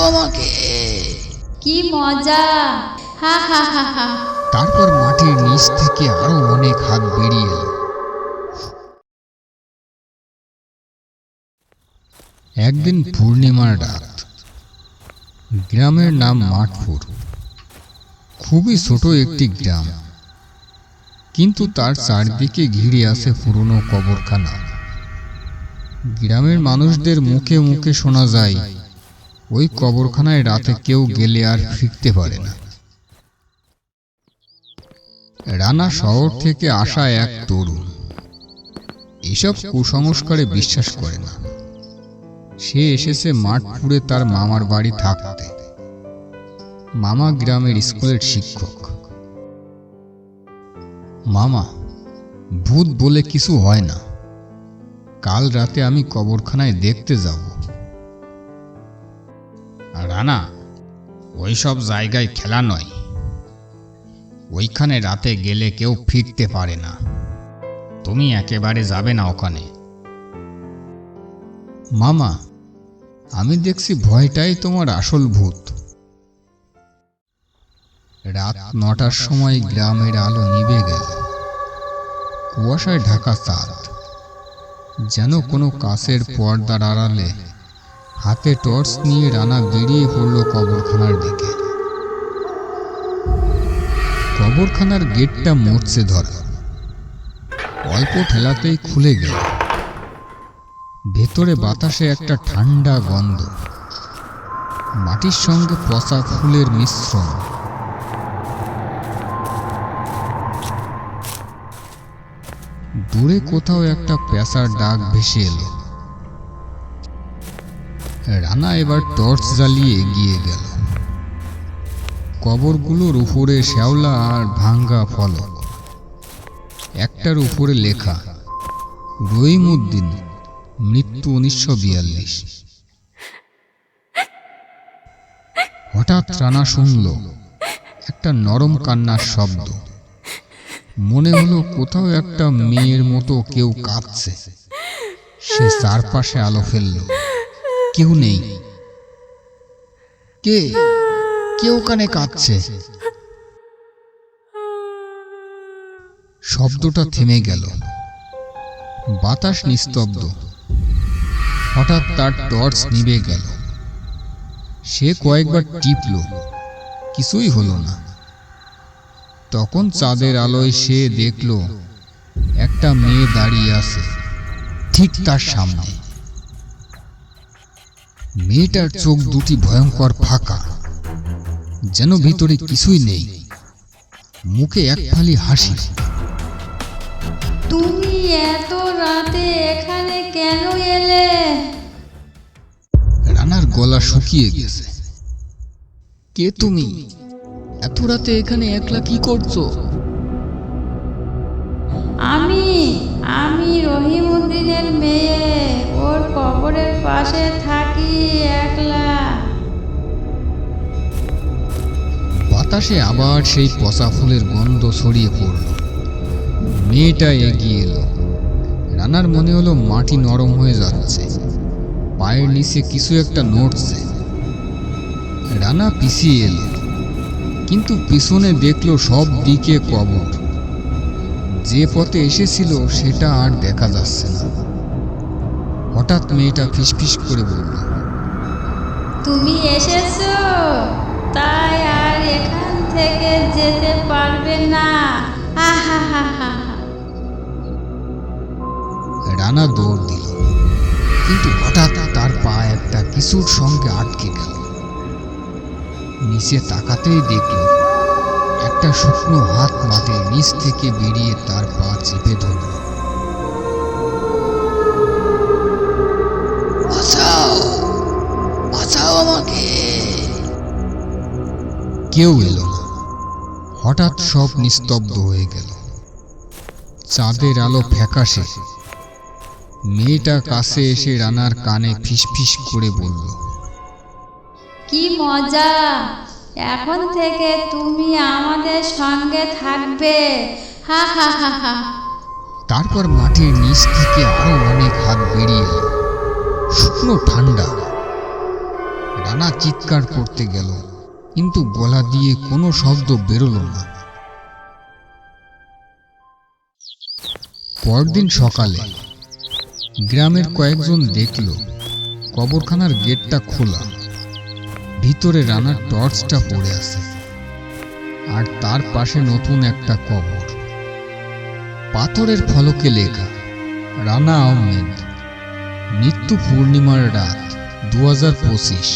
আমাকে। কি মজা! হা হা হা হা। তারপর মাটির নিচ থেকে আরো অনেক হাত বেরিয়ে এলো। একদিন পূর্ণিমার রাত। গ্রামের নাম মাঠপুর। খুবই ছোট একটি গ্রাম, কিন্তু তার চারদিকে ঘিরে আছে পুরনো কবরখানা। গ্রামের মানুষদের মুখে মুখে শোনা যায়, ওই কবরখানায় রাতে কেউ গেলে আর ফিরতে পারে না। রানা শহর থেকে আসা এক তরুণ, এসব কুসংস্কারে বিশ্বাস করে না। সে এসেছে মাঠপুরে তার মামার বাড়ি থাকতে। মামা গ্রামের স্কুলের শিক্ষক। মামা, ভূত বলে কিছু হয় না। কাল রাতে আমি কবরখানায় দেখতে যাব। রানা, ওইসব জায়গায় খেলা নয়। ওইখানে রাতে গেলে কেউ ফিরতে পারে না। তুমি একেবারে যাবে না ওখানে। মামা, আমি দেখছি ভয়টাই তোমার আসল ভূত। রাত ৯টার সময় গ্রামের আলো নিভে গেল। কুয়াশায় ঢাকা চাঁদ যেন কোনো কাছের পর্দার আড়ালে। হাতে টর্চ নিয়ে রানা বেরিয়ে পড়ল কবরখানার দিকে। কবরখানার গেটটা মরচে ধরা। অল্প ঠেলাতেই খুলে গেল। ভেতরে বাতাসে একটা ঠান্ডা গন্ধ, মাটির সঙ্গে পচা ফুলের মিশ্রণ। দূরে কোথাও একটা পেঁচার ডাক ভেসে এলো। রানা এবার টর্চ জ্বালিয়ে এগিয়ে গেল। কবরগুলোর উপরে শ্যাওলা আর ভাঙ্গা ফলক। একটার উপরে লেখা, রহিমউদ্দিন, মৃত্যু ১৯৪২। হঠাৎ রানা শুনল একটা নরম কান্নার শব্দ। মনে হলো কোথাও একটা মেয়ের মতো কেউ কাঁদছে। সে চারপাশে আলো ফেলল। কেউ নেই। কে ওখানে কাঁদছে? শব্দটা থেমে গেল। বাতাস নিস্তব্ধ। হঠাৎ তার টর্চ নিভে গেল। সে কয়েকবার টিপল, কিছুই হলো না। তখন চাঁদের আলোয় সে দেখল একটা মেয়ে দাঁড়িয়ে আছে ঠিক তার সামনে। মেয়েটার চোখ দুটি ভয়ঙ্কর ফাঁকা, যেন ভিতরে কিছুই নেই। মুখে এক ফালি হাসি। তুমি এত রাতে এখানে কেন এলে? রানার গলা শুকিয়ে গেছে। কে তুমি? এত রাতে এখানে একলা কি করছো? আমি রহিমউদ্দিনের মেয়ে। ওর কবরের পাশে থাকি একলা। বাতাসে আবার সেই পচা ফুলের গন্ধ ছড়িয়ে পড়ল। মেয়েটা এগিয়ে এলো। রানার মনে হলো মাটি নরম হয়ে যাচ্ছে, পায়ের নিচে কিছু একটা নড়ছে। রানা পিছিয়ে এলো, কিন্তু পিছনে দেখলো সব দিকে কবর। যে পথে এসেছিল সেটা আর দেখা যাচ্ছে না। হঠাৎ মেয়েটা ফিসফিস করে বলল, তুমি এসেছো, তাই আর এখান থেকে যেতে পারবে না। হা হা হা। রানা দৌড় দিল, কিন্তু হঠাৎ তার পা একটা কিছুর সঙ্গে আটকে গেল। নিচে তাকাতেই দেখল একটা শুকনো হাত মাটির নিচ থেকে বেরিয়ে তার পা চেপে ধরল। বাঁচাও আমাকে। কেউ এলো না। হঠাৎ সব নিস্তব্ধ হয়ে গেল। চাঁদের আলো ফ্যাকাশে। মেয়েটা কাছে এসে রানার কানে ফিসফিস করে বলল, কি মজা! এখন থেকে তুমি আমাদের সঙ্গে থাকবে। হা হা হা হা। তারপর মাটির নিচ থেকে আরো অনেক হাত বেরিয়ে এলো, শুকনো ঠান্ডা। রানা চিৎকার করতে গেল, কিন্তু গলা দিয়ে কোনো শব্দ বেরোলো না। পরদিন সকালে গ্রামের কয়েকজন দেখল কবরখানার গেটটা খোলা, ভিতরে রানার টর্চটা পড়ে আছে, আর তার পাশে নতুন একটা কবর। পাথরের ফলকে লেখা রানা আহমেদ, মৃত্যু পূর্ণিমার রাত 2025।